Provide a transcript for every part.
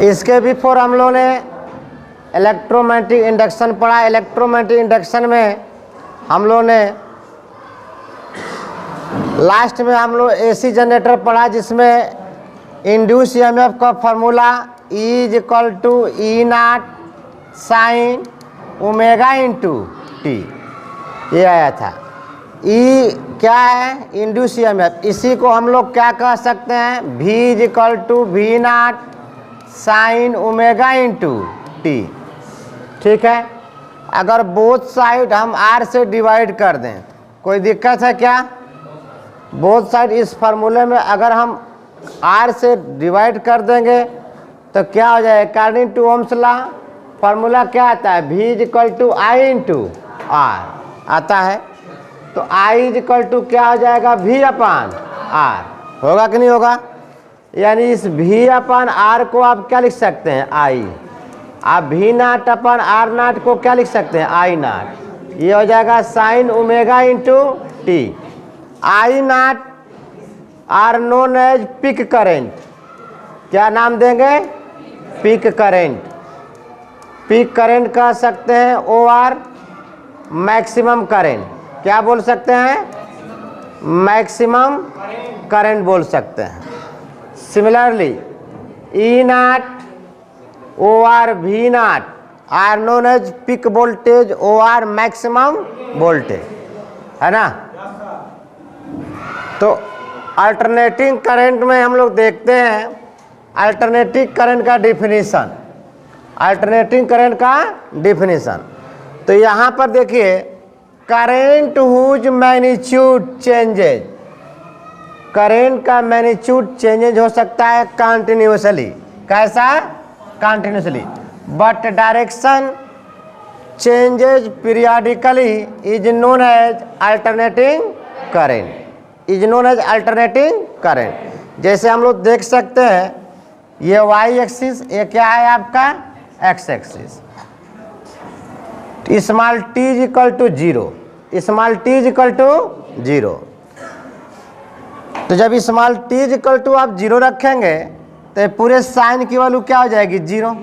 इसके बिफोर हम लोगों ने इलेक्ट्रोमैग्नेटिक इंडक्शन पढ़ा। इलेक्ट्रोमैग्नेटिक इंडक्शन में हम लोगों ने लास्ट में हम लोग एसी जनरेटर पढ़ा, जिसमें इंड्यूस ईएमएफ का formula E=E0 sign omega into T ये आया था। ई क्या है? Induce EMF. इसी को हम लोग क्या कह सकते हैं? V=V0 sign omega into T. ठीक है। अगर बोथ साइड हम R से डिवाइड कर दें, कोई दिक्कत है क्या? बोथ साइड इस फार्मूले में अगर हम R से डिवाइड कर देंगे तो क्या हो जाएगा? According to Ohm's law formula क्या आता है? V=I इंटू R आता है। तो I क्या हो जाएगा? V/R होगा कि नहीं होगा? यानी इस V/R को आप क्या लिख सकते हैं? I। आप V0/R0 को क्या लिख सकते हैं? I0। ये हो जाएगा sine omega into T. I0 are known as peak current. क्या नाम देंगे? Peak current. पीक करेंट कह सकते हैं OR मैक्सिमम करेंट। क्या बोल सकते हैं? मैक्सिमम करेंट बोल सकते हैं। Similarly E0 OR V0 are known as peak voltage OR maximum voltage, है ना? तो अल्टरनेटिंग करंट में हम लोग देखते हैं अल्टरनेटिंग करंट का डिफिनीशन। अल्टरनेटिंग करंट का डिफिनीशन तो यहाँ पर देखिए, current whose magnitude changes. Current का मैग्नीट्यूड चेंजेज हो सकता है कंटिन्यूसली। कैसा? Continuously. But direction changes periodically is known as alternating current. Is known as alternating current. जैसे हम लोग देख सकते हैं, ये वाई एक्सिस, ये क्या है आपका? X axis. Small t = 0। Small t = 0। तो जब स्मॉल t = आप 0 रखेंगे तो पूरे साइन की वैल्यू क्या हो जाएगी? 0।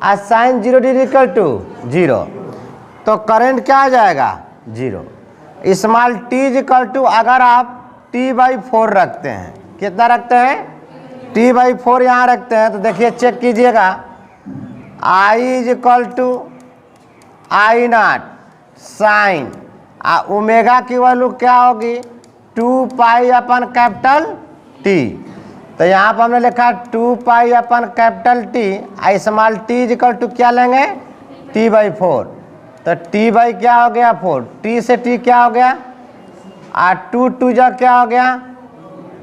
आज साइन 0 डिग्री = 0, तो करंट क्या आ जाएगा? 0। स्मॉल t = अगर आप T/4 रखते हैं, कितना रखते हैं? T/4 यहाँ रखते हैं, तो देखिए चेक कीजिएगा, I I0 साइन ओमेगा की वैल्यू क्या होगी? 2π/T। तो यहाँ पर हमने लिखा 2π/T। स्मॉल t क्या लेंगे? T/4। तो T क्या हो गया? 4। T से T क्या हो गया? 2 जा क्या हो गया?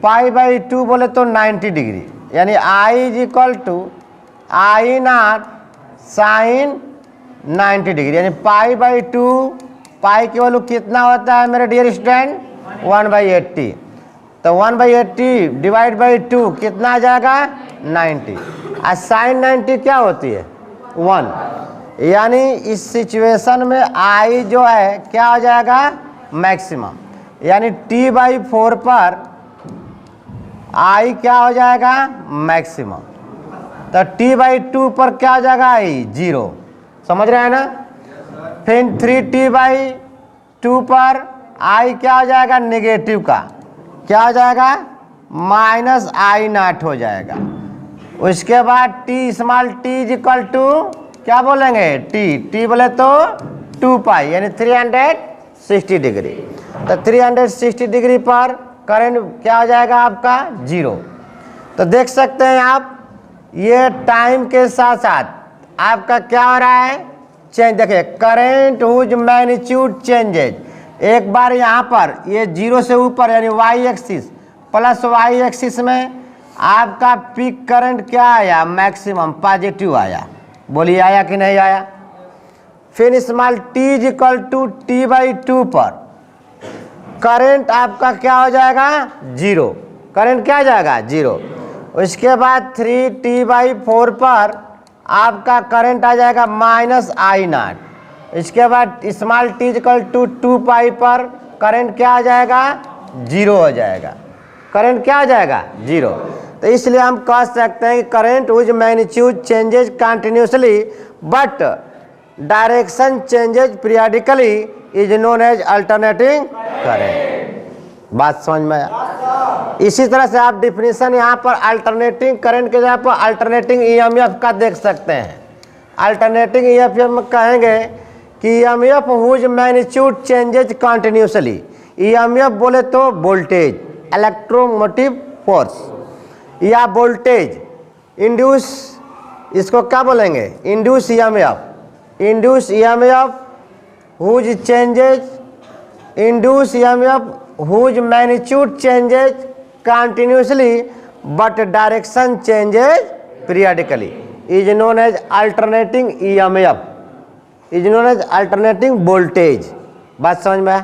π/2 बोले तो 90 डिग्री। यानी I I0 साइन 90 डिग्री, यानी π/2। पाई की वैल्यू कितना होता है मेरे डियर स्टूडेंट? 1/80। तो 1/80 डिवाइड बाई 2 कितना आ जाएगा? 90। और साइन 90 क्या होती है? 1। यानी इस सिचुएशन में I जो है क्या हो जाएगा? मैक्सिमम। यानी T/4 पर I क्या हो जाएगा? मैक्सिमम। तो T/2 पर क्या हो जाएगा? I 0। समझ रहे हैं ना? फिर 3T/2 पर I क्या हो जाएगा? नेगेटिव का क्या हो जाएगा? -I0 हो जाएगा। उसके बाद T स्मॉल t = क्या बोलेंगे? T बोले तो 2π, यानी 360 डिग्री। तो 360 डिग्री पर करंट क्या हो जाएगा आपका? 0। तो देख सकते हैं आप, ये टाइम के साथ साथ आपका क्या हो रहा है? चेंज। देखिए, करंट हुज मैग्नीट्यूड चेंजेज। एक बार यहाँ पर ये 0 से ऊपर यानी Y axis plus Y axis में आपका पीक करंट क्या आया? मैक्सिमम पॉजिटिव आया। बोलिए आया कि नहीं आया? फिर स्मॉल t = T/2 पर करंट आपका क्या हो जाएगा? 0। करंट क्या आ जाएगा? 0। उसके बाद 3T/4 पर आपका करंट आ जाएगा -I0। इसके बाद स्मॉल t = 2π पर करंट क्या आ जाएगा? 0 हो जाएगा। करंट क्या आ जाएगा? 0। तो इसलिए हम कह सकते हैं कि current whose magnitude changes continuously but direction changes periodically is known as alternating current. बात समझ में आया? इसी तरह से आप डिफिनीशन यहाँ पर अल्टरनेटिंग करंट के जगह पर अल्टरनेटिंग ईएमएफ का देख सकते हैं। अल्टरनेटिंग ईएमएफ में कहेंगे कि EMF whose magnitude changes continuously. EMF बोले तो वोल्टेज, इलेक्ट्रोमोटिव फोर्स या वोल्टेज इंड्यूस, इसको क्या बोलेंगे? Induce EMF. Induce EMF whose changes, induce EMF whose magnitude changes continuously but direction changes periodically is known as alternating EMF, is known as alternating voltage. बात समझ में आया?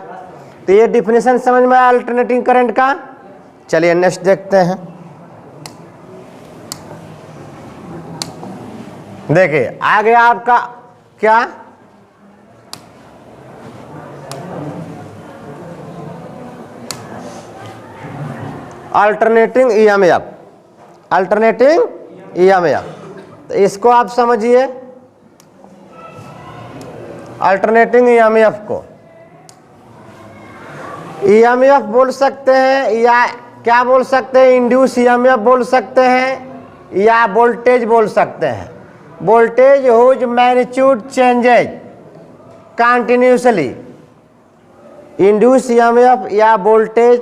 तो ये डिफिनेशन समझ में आया अल्टरनेटिंग करंट का। चलिए नेक्स्ट देखते हैं। देखिए आगे आपका क्या, अल्टरनेटिंग ईएमएफ, अल्टरनेटिंग ईएमएफ। तो इसको आप समझिए, अल्टरनेटिंग ईएमएफ को ईएमएफ बोल सकते हैं या क्या बोल सकते हैं? इंड्यूस ईएमएफ बोल सकते हैं या वोल्टेज बोल सकते हैं। Voltage whose magnitude changes continuously, induce EMF या वोल्टेज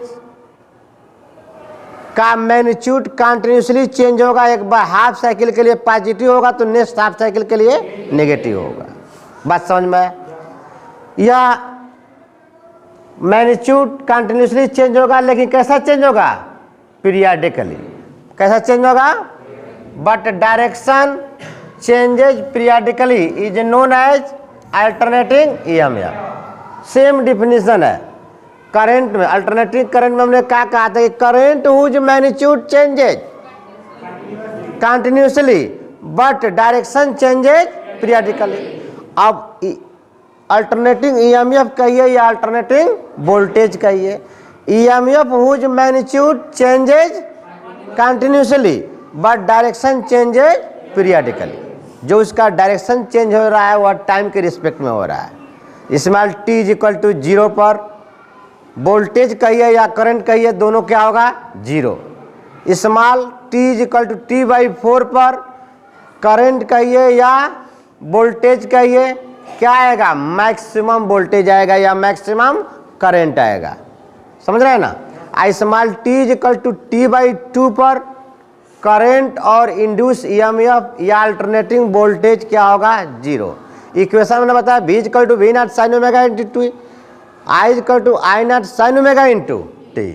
का मैग्नीट्यूड कंटिन्यूसली चेंज होगा। एक बार हाफ साइकिल के लिए पॉजिटिव होगा तो नेक्स्ट हाफ साइकिल के लिए नेगेटिव होगा। बात समझ में? या मैग्नीट्यूड कंटिन्यूसली चेंज होगा, लेकिन कैसा चेंज होगा? पीरियडिकली। कैसा चेंज होगा? But direction changes periodically is known as alternating EMF. Same definition है करंट में। अल्टरनेटिंग करंट में हमने क्या कहा था कि current whose magnitude changes continuously but direction changes periodically. अब अल्टरनेटिंग ईएमएफ कहिए या अल्टरनेटिंग वोल्टेज कहिए, EMF whose magnitude changes continuously but direction changes periodically. जो उसका डायरेक्शन चेंज हो रहा है वह टाइम के रिस्पेक्ट में हो रहा है। Small T is equal to 0 पर वोल्टेज कहिए या करंट कहिए, दोनों क्या होगा? 0। Small T is equal to T/4 पर करंट कहिए या वोल्टेज कहिए, क्या आएगा? मैक्सिमम वोल्टेज आएगा या मैक्सिमम करंट आएगा। समझ रहे हैं ना? Small T is equal to T/2 पर करंट और इंड्यूस ईएमएफ या अल्टरनेटिंग वोल्टेज क्या होगा? 0। इक्वेशन मैंने बताया V equal to V0 sin omega into T, I equal to I0 sin omega into T.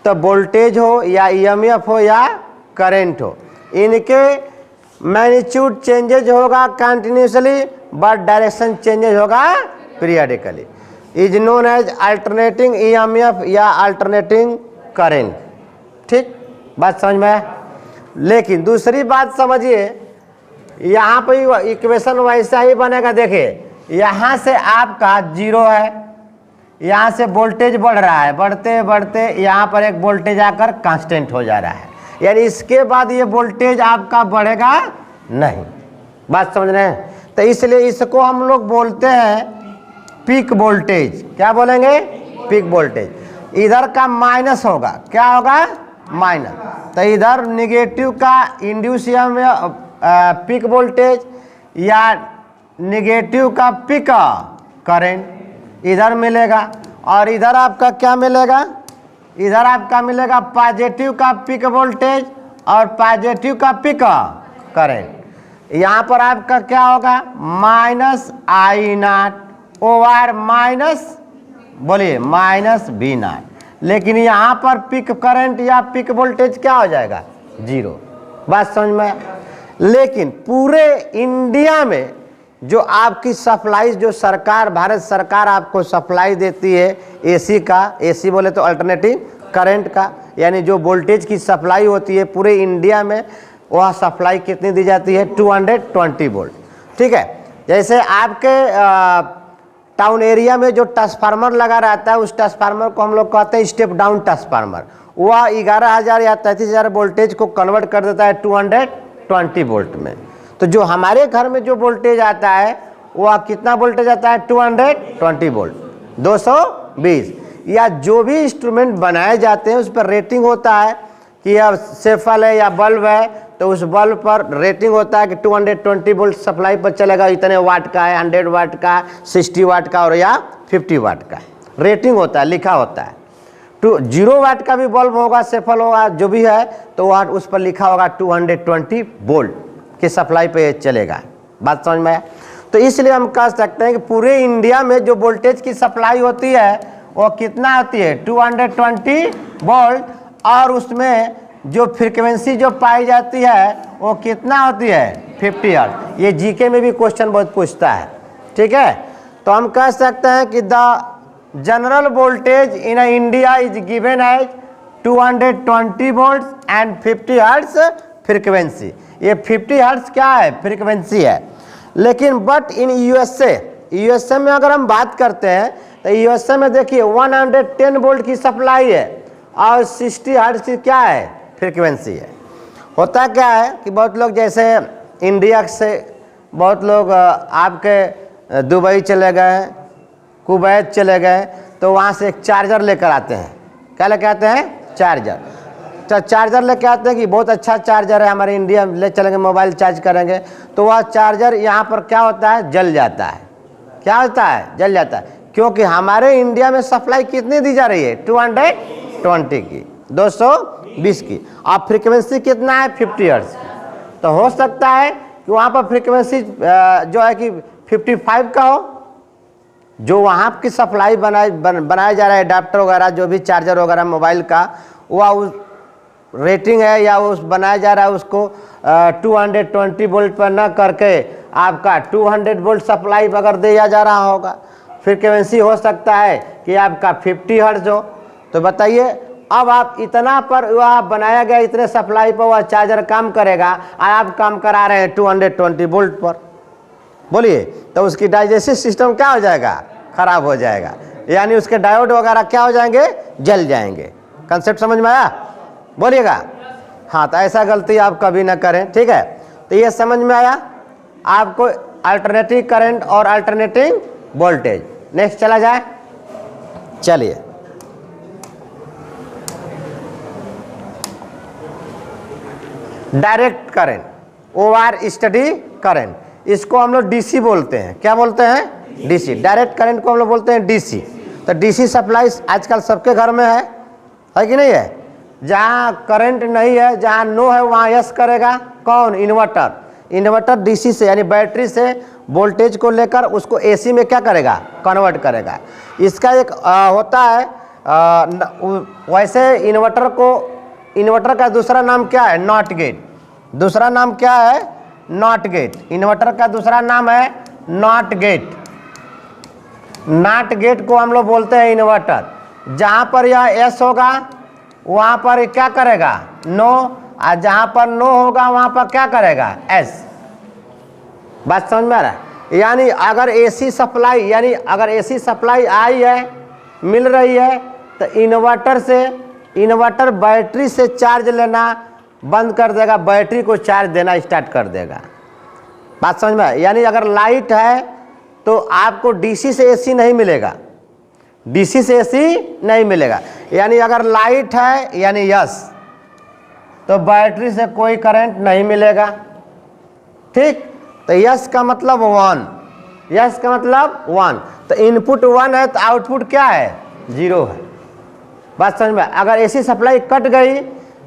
तो वोल्टेज हो या ईएमएफ हो या करंट हो, इनके मैग्नीट्यूड चेंजेज होगा कंटिन्यूसली बट डायरेक्शन चेंजेज होगा periodically, is known as alternating EMF या अल्टरनेटिंग करंट। ठीक, बात समझ में आया? लेकिन दूसरी बात समझिए, यहाँ पर इक्वेशन वैसा ही बनेगा। देखिए यहाँ से आपका 0 है, यहाँ से वोल्टेज बढ़ रहा है, बढ़ते बढ़ते यहाँ पर एक वोल्टेज आकर कांस्टेंट हो जा रहा है, यानी इसके बाद ये वोल्टेज आपका बढ़ेगा नहीं। बात समझ रहे हैं? तो इसलिए इसको हम लोग बोलते हैं पीक वोल्टेज। क्या बोलेंगे? Peak voltage. इधर का माइनस होगा, क्या होगा? माइनस। तो इधर निगेटिव का इंड्यूस में पीक वोल्टेज या निगेटिव का पीक करंट इधर मिलेगा, और इधर आपका क्या मिलेगा? इधर आपका मिलेगा पॉजिटिव का पीक वोल्टेज और पॉजिटिव का पीक करंट। यहाँ पर आपका क्या होगा? माइनस I0 ओवर माइनस, बोलिए, माइनस V0। लेकिन यहाँ पर पीक करंट या पीक वोल्टेज क्या हो जाएगा? 0। बात समझ में? लेकिन पूरे इंडिया में जो आपकी सप्लाई, जो सरकार, भारत सरकार आपको सप्लाई देती है एसी का, एसी बोले तो अल्टरनेटिंग करंट का, यानी जो वोल्टेज की सप्लाई होती है पूरे इंडिया में, वह सप्लाई कितनी दी जाती है? 220 वोल्ट। ठीक है, जैसे आपके टाउन एरिया में जो ट्रांसफार्मर लगा रहता है उस ट्रांसफार्मर को हम लोग कहते हैं स्टेप डाउन ट्रांसफार्मर। वह 11,000 या 33,000 वोल्टेज को कन्वर्ट कर देता है 220 वोल्ट में। तो जो हमारे घर में जो वोल्टेज आता है वह कितना वोल्टेज आता है? 220 वोल्ट, 220। या जो भी इंस्ट्रूमेंट बनाए जाते हैं उस पर रेटिंग होता है कि यह सेफल है या बल्ब है, तो उस बल्ब पर रेटिंग होता है कि 220 वोल्ट सप्लाई पर चलेगा, इतने वाट का है, 100 वाट का, 60 वाट का और या 50 वाट का रेटिंग होता है, लिखा होता है। 0 वाट का भी बल्ब होगा, सेफल होगा, जो भी है, तो वह उस पर लिखा होगा 220 वोल्ट की सप्लाई पे चलेगा। बात समझ में आया? तो इसलिए हम कह सकते हैं कि पूरे इंडिया में जो वोल्टेज की सप्लाई होती है वो कितना होती है? 220 वोल्ट। और उसमें जो फ्रीक्वेंसी जो पाई जाती है वो कितना होती है? 50 हर्ट्ज। ये जीके में भी क्वेश्चन बहुत पूछता है, ठीक है। तो हम कह सकते हैं कि the general voltage in India is given as 220 volt and 50 hertz frequency. ये 50 हर्ट्ज क्या है? फ्रीक्वेंसी है। लेकिन बट इन यूएसए में अगर हम बात करते हैं तो यूएसए में देखिए 110 वोल्ट की सप्लाई है और 60 हर्ट्ज की क्या है? फ्रीक्वेंसी है। होता क्या है कि बहुत लोग जैसे इंडिया से बहुत लोग आपके दुबई चले गए, कुवैत चले गए, तो वहाँ से एक चार्जर लेकर आते हैं। क्या लेकर आते हैं? चार्जर। तो चार्जर लेकर आते हैं कि बहुत अच्छा चार्जर है, हमारे इंडिया में ले चलेंगे, मोबाइल चार्ज करेंगे, तो वह चार्जर यहाँ पर क्या होता है? जल जाता है। क्या होता है? जल जाता है। क्योंकि हमारे इंडिया में सप्लाई कितनी दी जा रही है? 220 की, 220 की, और फ्रीक्वेंसी कितना है? 50 हर्ट्ज की। तो हो सकता है कि वहाँ पर फ्रीक्वेंसी जो है कि 55 का हो, जो वहाँ की सप्लाई बनाया जा रहा है, अडाप्टर वगैरह जो भी चार्जर वगैरह मोबाइल का, वह उस रेटिंग है या उस बनाया जा रहा है उसको 220 वोल्ट पर न करके आपका 200 वोल्ट सप्लाई अगर दिया जा रहा होगा, फ्रीक्वेंसी हो सकता है कि आपका 50 हर्ट्ज हो। तो बताइए अब आप इतना पर वह बनाया गया, इतने सप्लाई पर वह चार्जर काम करेगा और आप काम करा रहे हैं 220 वोल्ट पर, बोलिए, तो उसकी डाइजेस्टिव सिस्टम क्या हो जाएगा? खराब हो जाएगा, यानी उसके डायोड वगैरह क्या हो जाएंगे? जल जाएंगे। कंसेप्ट समझ में आया? बोलिएगा। हाँ, तो ऐसा गलती आप कभी ना करें, ठीक है। तो ये समझ में आया आपको अल्टरनेटिव करंट और अल्टरनेटिंग वोल्टेज। नेक्स्ट चला जाए, चलिए। Direct current, over study current, इसको हम लोग डीसी बोलते हैं। क्या बोलते हैं? डीसी। डायरेक्ट करंट को हम लोग बोलते हैं डीसी। तो डीसी सप्लाई आजकल सबके घर में है कि नहीं है? जहाँ करंट नहीं है, जहाँ नो है, वहाँ यस करेगा कौन? इन्वर्टर। इन्वर्टर डीसी से यानी बैटरी से वोल्टेज को लेकर उसको एसी में क्या करेगा? कन्वर्ट करेगा। इसका एक होता है वैसे इन्वर्टर का दूसरा नाम क्या है? Not gate. दूसरा नाम क्या है? Not gate. इन्वर्टर का दूसरा नाम है नॉट गेट। नॉट गेट को हम लोग बोलते हैं इन्वर्टर। जहाँ पर यह एस होगा वहाँ पर क्या करेगा? नो। और जहाँ पर नो होगा वहाँ पर क्या करेगा? एस। बात समझ में आ रहा है? यानी अगर एसी सप्लाई, यानी अगर एसी सप्लाई आई है, मिल रही है, तो इन्वर्टर बैटरी से चार्ज लेना बंद कर देगा, बैटरी को चार्ज देना स्टार्ट कर देगा। बात समझ में? यानी अगर लाइट है तो आपको डीसी से एसी नहीं मिलेगा, डीसी से एसी नहीं मिलेगा। यानी अगर लाइट है यानी यस, तो बैटरी से कोई करंट नहीं मिलेगा, ठीक। तो यस का मतलब 1, यस का मतलब 1। तो इनपुट 1 है तो आउटपुट क्या है? 0 है। बात समझ में? अगर एसी सप्लाई कट गई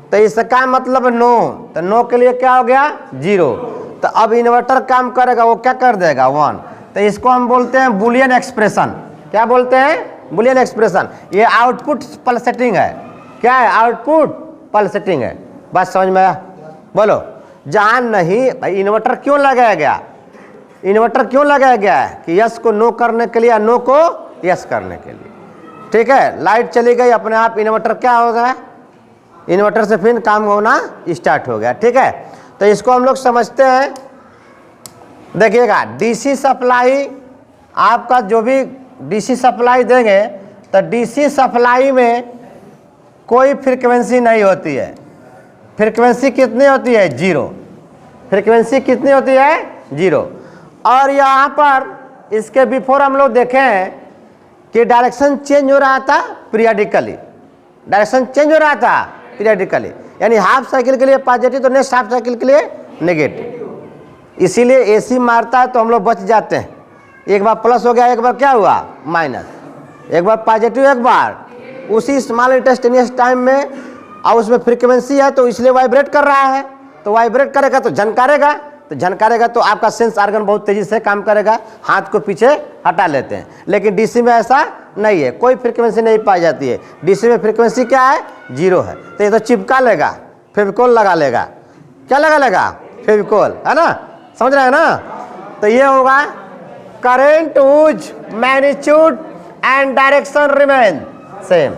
तो इसका मतलब नो, तो नो के लिए क्या हो गया? 0। तो अब इन्वर्टर काम करेगा, वो क्या कर देगा? 1। तो इसको हम बोलते हैं बुलियन एक्सप्रेशन। क्या बोलते हैं? Boolean expression. ये आउटपुट पल्सेटिंग है। क्या है? आउटपुट पल्सेटिंग है। बात समझ में आया? बोलो। जहाँ नहीं, भाई इन्वर्टर क्यों लगाया गया? इन्वर्टर क्यों लगाया गया है? कि यस को नो करने के लिए, नो को यस करने के लिए, ठीक है। लाइट चली गई, अपने आप इन्वर्टर क्या हो गया? इन्वर्टर से फिर काम होना स्टार्ट हो गया, ठीक है। तो इसको हम लोग समझते हैं। देखिएगा, डीसी सप्लाई आपका जो भी डीसी सप्लाई देंगे तो डीसी सप्लाई में कोई फ्रीक्वेंसी नहीं होती है। फ्रीक्वेंसी कितनी होती है? 0। फ्रीक्वेंसी कितनी होती है? 0। और यहाँ पर इसके बिफोर हम लोग देखें कि डायरेक्शन चेंज हो रहा था पीरियडिकली, डायरेक्शन चेंज हो रहा था पीरियडिकली, यानी हाफ साइकिल के लिए पॉजिटिव तो नेक्स्ट हाफ साइकिल के लिए नेगेटिव। इसीलिए एसी मारता है तो हम लोग बच जाते हैं। एक बार प्लस हो गया, एक बार क्या हुआ? माइनस। एक बार पॉजिटिव, एक बार उसी स्मॉल इंस्टेंटेनियस टाइम में, और उसमें फ्रीक्वेंसी है तो इसलिए वाइब्रेट कर रहा है, तो वाइब्रेट करेगा तो झनकारेगा, तो झनकारेगा तो आपका सेंस ऑर्गन बहुत तेजी से काम करेगा, हाथ को पीछे हटा लेते हैं। लेकिन डीसी में ऐसा नहीं है, कोई फ्रीक्वेंसी नहीं पाई जाती है। डीसी में फ्रीक्वेंसी क्या है? 0 है। तो ये तो चिपका लेगा, फेविकोल लगा लेगा। क्या लगा लेगा? फेविकोल, है ना? समझ रहे हैं ना? तो ये होगा current whose magnitude and direction remain same,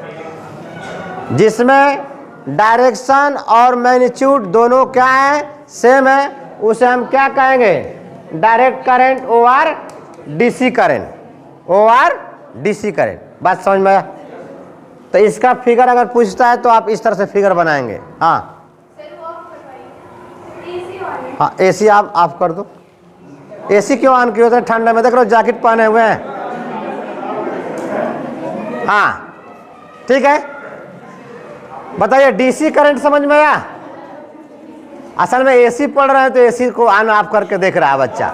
जिसमें डायरेक्शन और मैग्नीट्यूड दोनों क्या है? सेम है। उसे हम क्या कहेंगे? Direct current over DC current, over DC current. बात समझ में आया? तो इसका फिगर अगर पूछता है तो आप इस तरह से फिगर बनाएंगे। हाँ हाँ, एसी आप ऑफ कर दो। एसी क्यों ऑन किए होते हैं? ठंडा में देख लो, जैकेट पहने हुए हैं। हाँ ठीक है, बताइए डीसी करंट समझ में आया? असल में एसी पढ़ रहे हैं तो एसी को ऑन ऑफ करके देख रहा है बच्चा।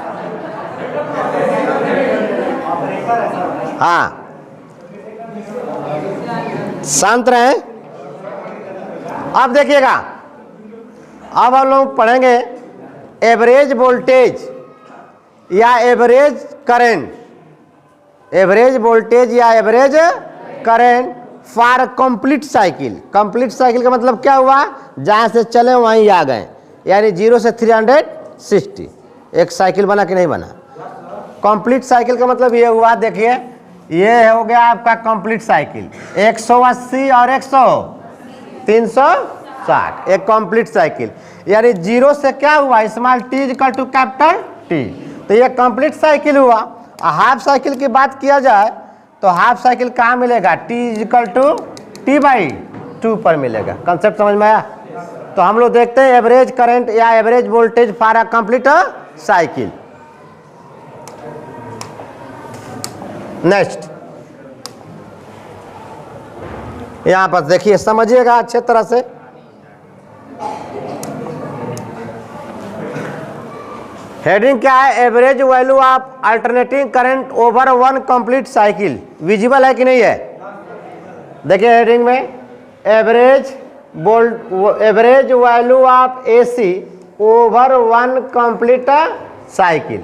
हाँ शांत रहें। अब देखिएगा, अब हम लोग पढ़ेंगे एवरेज वोल्टेज या एवरेज करंट। एवरेज वोल्टेज या average current for complete cycle. Complete cycle का मतलब क्या हुआ? जहाँ से चले वहीं आ गए, यानी 0 से 360 एक साइकिल बना कि नहीं बना? कंप्लीट साइकिल का मतलब ये हुआ, देखिए ये हो गया आपका कंप्लीट साइकिल। 180 और 100 360 एक कंप्लीट साइकिल, यानी 0 से क्या हुआ? Small T equal to capital T, तो ये कंप्लीट साइकिल हुआ। हाफ साइकिल की बात किया जाए तो हाफ साइकिल कहाँ मिलेगा? टी इक्वल टू T/2 पर मिलेगा। कंसेप्ट समझ में आया? तो हम लोग देखते हैं एवरेज करंट या average voltage for a complete cycle. Next यहां पर देखिए, समझिएगा अच्छे तरह से। हेडिंग क्या है? Average value of alternating current over one complete cycle. Visible है कि नहीं है? देखिए हेडिंग में average value of AC over one complete cycle.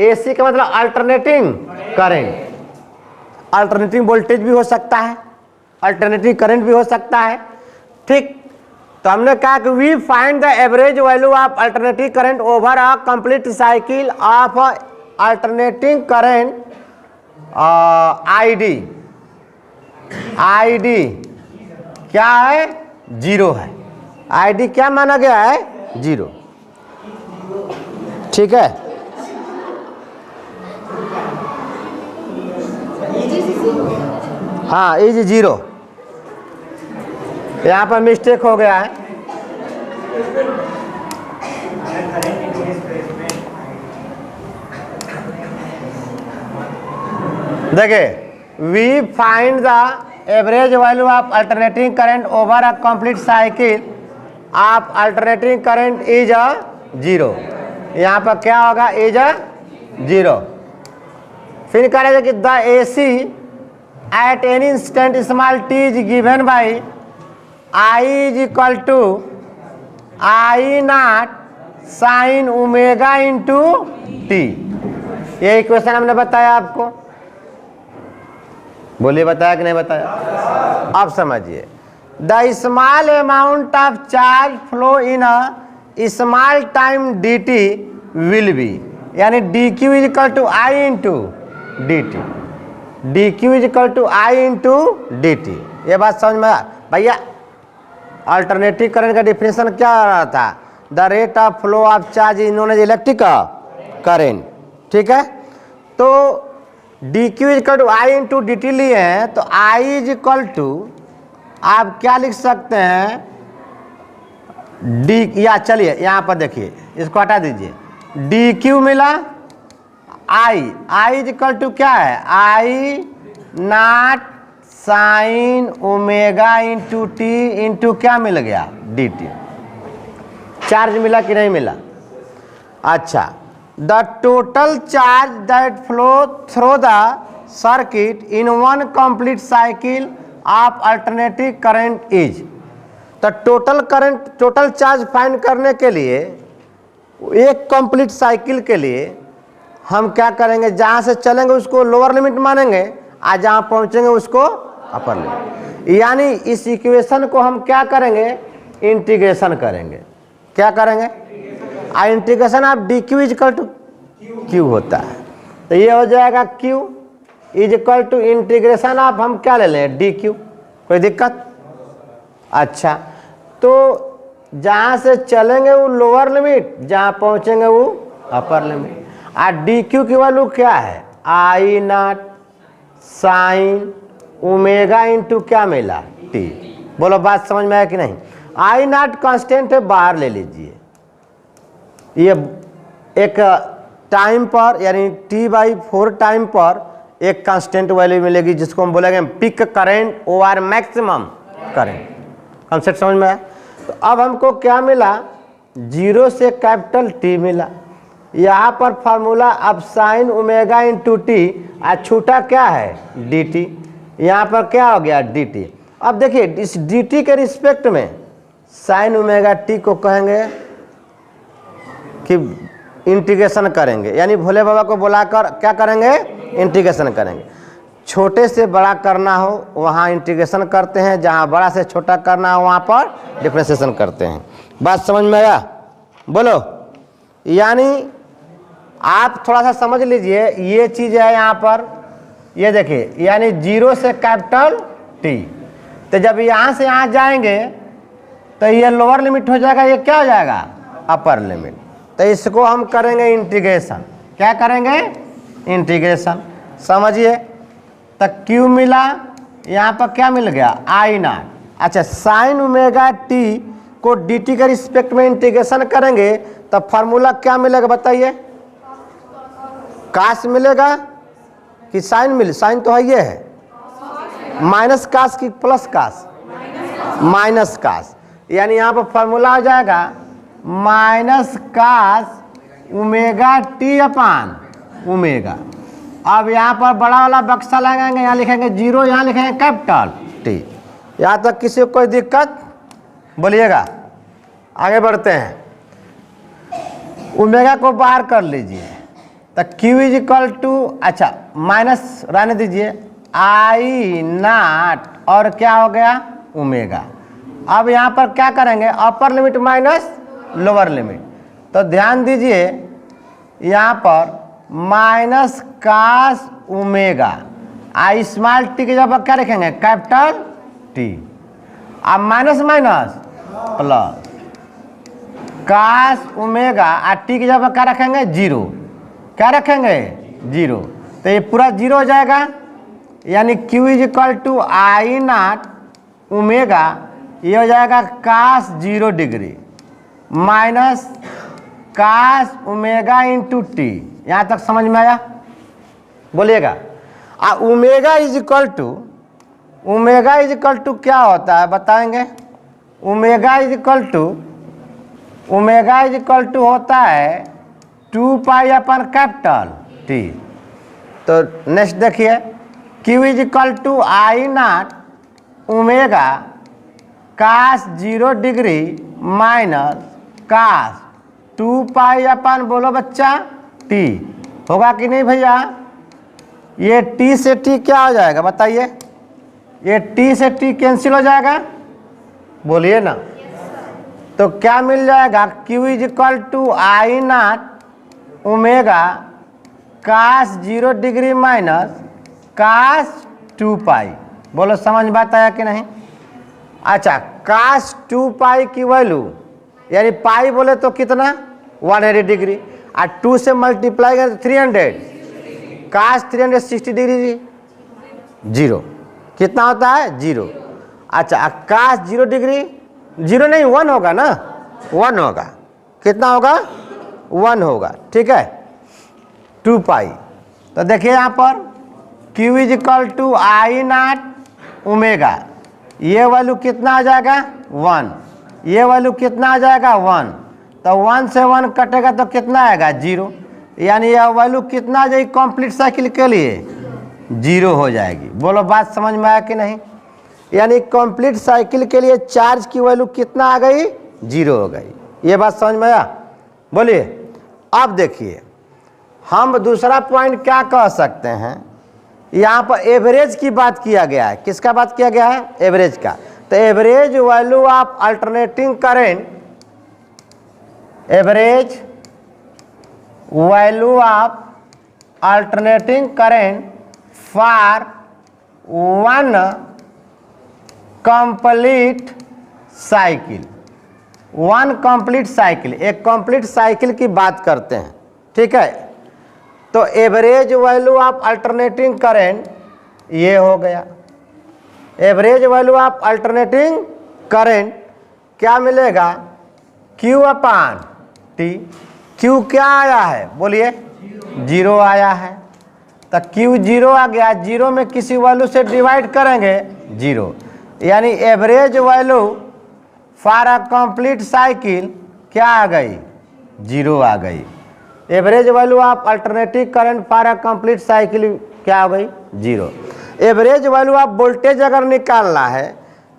AC का मतलब अल्टरनेटिंग करंट। अल्टरनेटिंग वोल्टेज भी हो सकता है, अल्टरनेटिंग करंट भी हो सकता है। ठीक, तो हमने कहा कि we find the average value of alternative current over a complete cycle of alternating current ID. ID क्या है? 0 है। आईडी क्या माना गया है? 0। ठीक है, हाँ इज 0। यहाँ पर मिस्टेक हो गया है। देखिए, we find the average value of alternating current over a complete cycle of alternating current is 0। यहाँ पर क्या होगा? इज 0। फिर करेगा कि the AC at any instant small T is given by I is equal to I0 sine omega into T. ये equation हमने बताया आपको, बोलिए बताया कि नहीं बताया? अब समझिए, the small amount of charge flow in a small time D T will be, यानी D Q is equal to I into D T. D Q is equal to I into D T. ये बात समझ में आया भैया? Alternative current का definition क्या आ रहा था? The rate of flow of charge is known as electric current. ठीक है, तो D Q is equal to I into D T लिए हैं, तो आई इज इक्वल टू आप क्या लिख सकते हैं डी, या चलिए यहाँ पर देखिए इसको हटा दीजिए, डी क्यू मिला, आई इज इक्वल टू क्या है, I naught sine omega into T into क्या मिल गया, डी टी। चार्ज मिला कि नहीं मिला? अच्छा, the total charge that flow through the circuit in one complete cycle of alternating current is. तो total current, total charge find करने के लिए एक कंप्लीट साइकिल के लिए हम क्या करेंगे, जहाँ से चलेंगे उसको लोअर लिमिट मानेंगे और जहाँ पहुँचेंगे उसको अपर लिमिट। यानी इस इक्वेशन को हम क्या करेंगे, इंटीग्रेशन करेंगे। क्या करेंगे? Integration of D Q is equal to Q होता है, तो ये हो जाएगा Q is equal to integration of हम क्या ले लें, डी क्यू। कोई दिक्कत? अच्छा, तो जहाँ से चलेंगे वो लोअर लिमिट, जहाँ पहुँचेंगे वो अपर लिमिट। और डी क्यू की वैल्यू क्या है, I naught sine omega into क्या मिला, टी। बोलो बात समझ में आया कि नहीं? आई नॉट कांस्टेंट है, बाहर ले लीजिए। ये एक टाइम पर यानी T/4 टाइम पर एक कांस्टेंट वैल्यू मिलेगी जिसको हम बोलेंगे peak current over maximum current. Concept समझ में आया? तो अब हमको क्या मिला, 0 से कैपिटल T मिला। यहाँ पर फार्मूला अब साइन ओमेगा इंटू टी, और छूटा क्या है, डी टी। यहाँ पर क्या हो गया, डी टी। अब देखिए इस डी टी के रिस्पेक्ट में साइन ओमेगा टी को कहेंगे कि इंटीग्रेशन करेंगे, यानी भोले बाबा को बुलाकर क्या करेंगे, इंटीग्रेशन करेंगे। छोटे से बड़ा करना हो वहाँ इंटीग्रेशन करते हैं, जहाँ बड़ा से छोटा करना हो वहाँ पर डिफरेंशिएशन करते हैं। बात समझ में आया? बोलो। यानी आप थोड़ा सा समझ लीजिए, ये चीज़ है यहाँ पर, ये देखिए, यानी 0 से कैपिटल टी। तो जब यहाँ से यहाँ जाएंगे तो ये लोअर लिमिट हो जाएगा, ये क्या हो जाएगा, अपर लिमिट। तो इसको हम करेंगे इंटीग्रेशन। क्या करेंगे, इंटीग्रेशन। समझिए, तो क्यू मिला, यहाँ पर क्या मिल गया, आई नॉट। अच्छा, साइन ओमेगा टी को डी टी के रिस्पेक्ट में इंटीग्रेशन करेंगे तो फार्मूला क्या मिलेगा बताइए, कास मिलेगा कि साइन मिले, साइन तो है, ये है माइनस कास की प्लस कास, माइनस कास। यानी यहाँ पर फार्मूला हो जाएगा minus cos omega T upon omega. अब यहाँ पर बड़ा वाला बक्सा लगाएंगे, यहाँ लिखेंगे 0, यहाँ लिखेंगे कैपिटल टी। यहाँ तक किसी को कोई दिक्कत? बोलिएगा। आगे बढ़ते हैं, ओमेगा को बाहर कर लीजिए, तो Q इज इक्वल टू, अच्छा माइनस रहने दीजिए, आई नॉट और क्या हो गया, ओमेगा। अब यहाँ पर क्या करेंगे, upper limit minus lower limit. तो ध्यान दीजिए यहाँ पर minus cos omega, I small T की जगह क्या रखेंगे, कैपिटल टी। अब minus minus plus cos omega, और टी की जगह क्या रखेंगे, 0। क्या रखेंगे, 0। तो ये पूरा 0 हो जाएगा, यानी Q is equal to I nought omega, ये हो जाएगा cos 0 degree minus cos omega into T. यहाँ तक समझ में आया? बोलिएगा। Omega is equal to, omega is equal to क्या होता है बताएंगे? Omega is equal to, omega is equal to होता है 2 पाई अपन कैपिटल टी। तो नेक्स्ट देखिए, Q is equal to I nought omega cos 0 degree minus cos 2 pi अपन, बोलो बच्चा, टी। होगा कि नहीं भैया? ये टी से टी क्या हो जाएगा बताइए, ये टी से टी कैंसिल हो जाएगा, बोलिए ना। तो क्या मिल जाएगा, Q is equal to I nought omega cos 0 degree minus cos 2 pi. बोलो समझ बात आया कि नहीं? अच्छा, कास 2 पाई की वैल्यू, यानी पाई बोले तो कितना, 180 डिग्री, और 2 से मल्टीप्लाई करें तो 300, cos 360 डिग्री 0 कितना होता है 0। अच्छा cos 0 डिग्री 0 नहीं 1 होगा ना, 1 होगा, कितना होगा 1 होगा, ठीक है 2 पाई। तो देखिए यहाँ पर Q is equal to I nought omega, ये वैल्यू कितना आ जाएगा 1, ये वैल्यू कितना आ जाएगा 1, तो 1 से 1 कटेगा तो कितना आएगा 0, यानी यह वैल्यू कितना आ जाएगी कंप्लीट साइकिल के लिए 0 हो जाएगी। बोलो बात समझ में आया कि नहीं, यानी कंप्लीट साइकिल के लिए चार्ज की वैल्यू कितना आ गई 0 हो गई। ये बात समझ में आया, बोलिए। अब देखिए हम दूसरा पॉइंट क्या कह सकते हैं, यहाँ पर एवरेज की बात किया गया है, किसका बात किया गया है एवरेज का। तो average value of alternating current, average value of alternating current for 1 complete cycle, 1 complete cycle, एक कंप्लीट साइकिल की बात करते हैं, ठीक है। तो average value of alternating current ये हो गया, average value of alternating current क्या मिलेगा Q अपान T। Q क्या आया है बोलिए 0 आया है, तो Q 0 आ गया, 0 में किसी वैल्यू से डिवाइड करेंगे 0, यानी average value for a complete cycle क्या आ गई 0 आ गई। Average value of alternative current for a complete cycle क्या हो गई 0। एवरेज वैल्यू ऑफ वोल्टेज अगर निकालना है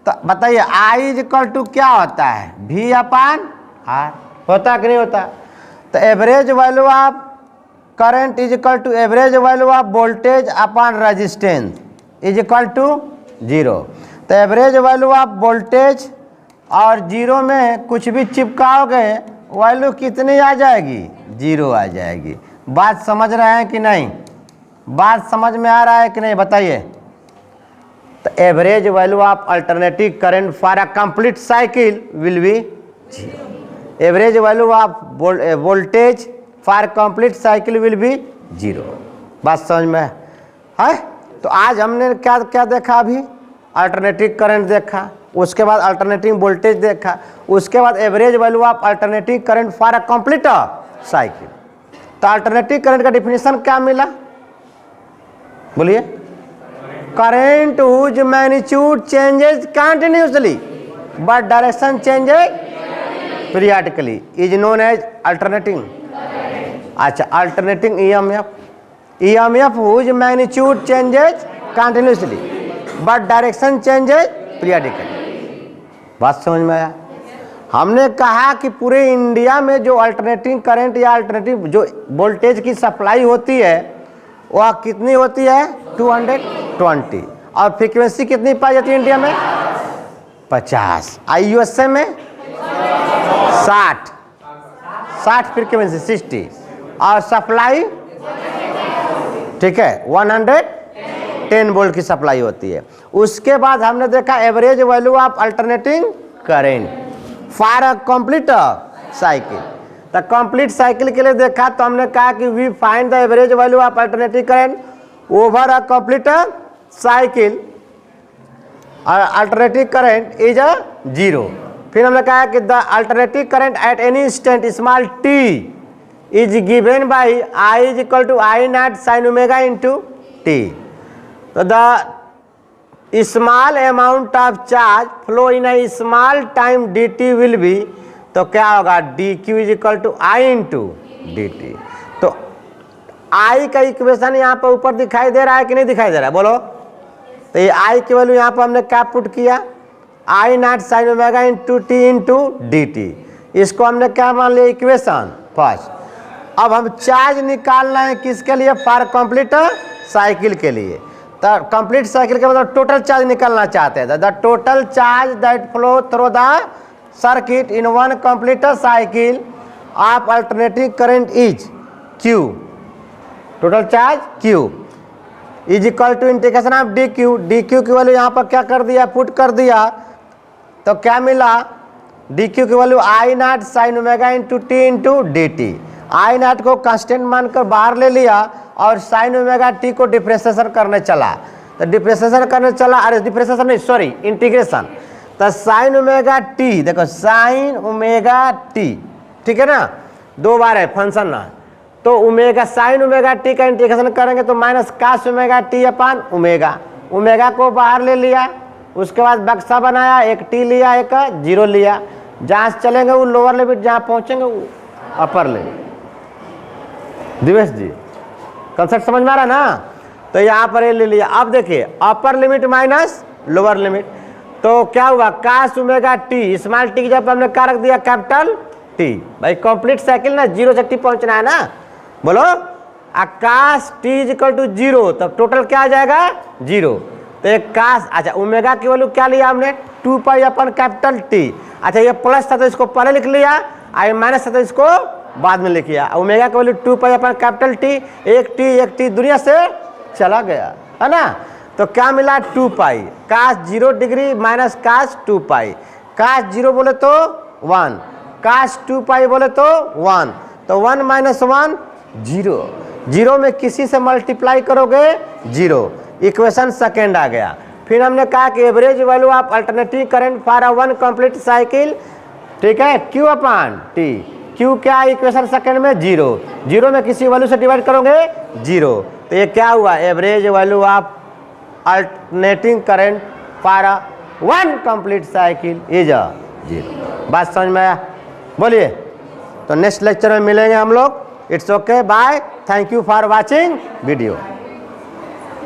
तो बताइए I इज इक्वल टू क्या होता है V अपान R, होता कि नहीं होता। तो average value of current is equal to average value of voltage upon resistance is equal to 0। तो एवरेज वैल्यू ऑफ वोल्टेज और 0 में कुछ भी चिपकाओगे वैल्यू कितनी आ जाएगी 0 आ जाएगी। बात समझ रहे हैं कि नहीं, बात समझ में आ रहा है कि नहीं बताइए। तो average value of alternative current for a complete cycle will be 0, average value of voltage for complete cycle will be 0। बात समझ में है। तो आज हमने क्या क्या देखा, अभी अल्टरनेटिव करंट देखा, उसके बाद अल्टरनेटिव वोल्टेज देखा, उसके बाद average value of alternative current for a complete cycle. तो अल्टरनेटिव करंट का डिफिनेशन क्या मिला बोलिए, current whose magnitude changes continuously but direction changes periodically is known as alternating. अच्छा alternating EMF whose magnitude changes continuously but direction changes periodically. बात समझ में आया। हमने कहा कि पूरे इंडिया में जो अल्टरनेटिंग करंट या अल्टरनेटिव जो वोल्टेज की सप्लाई होती है वह कितनी होती है 220, और फ्रीक्वेंसी कितनी पाई जाती है इंडिया में 50, USA में 60 फ्रीक्वेंसी 60, और सप्लाई ठीक है 110 वोल्ट की सप्लाई होती है। उसके बाद हमने देखा average value of alternating current for a complete cycle. तो कंप्लीट साइकिल के लिए देखा तो हमने कहा कि we find the average value of alternative current over a complete cycle, alternative current is 0। फिर हमने कहा कि the alternative current at any instant small t is given by I is equal to I nought sine omega into t। तो the small amount of charge flow in a small time dt will be, तो क्या होगा dq is equal to I into dt। तो I का equation यहाँ पर ऊपर दिखाई दे रहा है कि नहीं दिखाई दे रहा है बोलो। तो ये I की वैल्यू यहाँ पर हमने क्या पुट किया I nought sine omega into t into dt, इसको हमने क्या मान लिया इक्वेशन फर्स्ट। अब हम चार्ज निकालना है किसके लिए फॉर कंप्लीट साइकिल के लिए। तो कंप्लीट साइकिल के मतलब टोटल चार्ज निकालना चाहते हैं। The total charge that flow through the circuit in one complete cycle of alternative current is Q, total charge Q is equal to integration of dq की value यहाँ पर क्या कर दिया पुट कर दिया, तो क्या मिला dq की value I nought sine omega into t into dt। I nought को कांस्टेंट मानकर बाहर ले लिया और साइन ओमेगा टी को डिफ्रेंशिएशन करने चला, तो डिफ्रेंशिएशन करने चला, अरे डिफ्रेंशिएशन नहीं सॉरी इंटीग्रेशन, तो साइन ओमेगा टी, देखो साइन ओमेगा टी, ठीक है ना, दो बार है फंक्शन ना, तो ओमेगा साइन ओमेगा टी का इंटीग्रेशन करेंगे तो minus cos omega T upon omega, omega को बाहर ले लिया, उसके बाद बक्सा बनाया, एक टी लिया एक जीरो लिया, जहाँ से चलेंगे वो लोअर लिमिट, जहाँ पहुँचेंगे वो अपर लिमिट। दिवेश जी कंसेप्ट समझ में आ रहा है ना, तो यहाँ पर ये ले लिया। अब देखिए upper limit minus lower limit, तो क्या हुआ cos omega T, small T की जब हमने क्या रख दिया कैपिटल टी, भाई कंप्लीट साइकिल ना, जीरो से टी पहुंचना है ना, बोलो cos T is equal to zero, तब टोटल क्या आ जाएगा जीरो, तो एक कास, अच्छा ओमेगा की वैल्यू क्या लिया हमने 2 पाई अपन कैपिटल टी, अच्छा ये प्लस था तो इसको पहले लिख लिया, आई माइनस था तो इसको बाद में लिख लिया, ओमेगा की value 2 pi upon capital T, एक टी दुनिया से चला गया है ना, तो क्या मिला 2 पाई, कास 0 डिग्री माइनस कास 2 पाई, कास 0 बोले तो 1, कास 2 पाई बोले तो 1, तो 1 माइनस 1 0, 0 में किसी से मल्टीप्लाई करोगे 0, इक्वेशन सेकेंड आ गया। फिर हमने कहा कि average value of alternative current for a one complete cycle, ठीक है, क्यू अपान टी, क्यू क्या इक्वेशन सेकेंड में 0, 0 में किसी वैल्यू से डिवाइड करोगे 0, तो ये क्या हुआ average value of alternating current for a one complete cycle is 0। बात समझ में आया, बोलिए। तो नेक्स्ट लेक्चर में मिलेंगे हम लोग, it's okay, bye, thank you for watching video.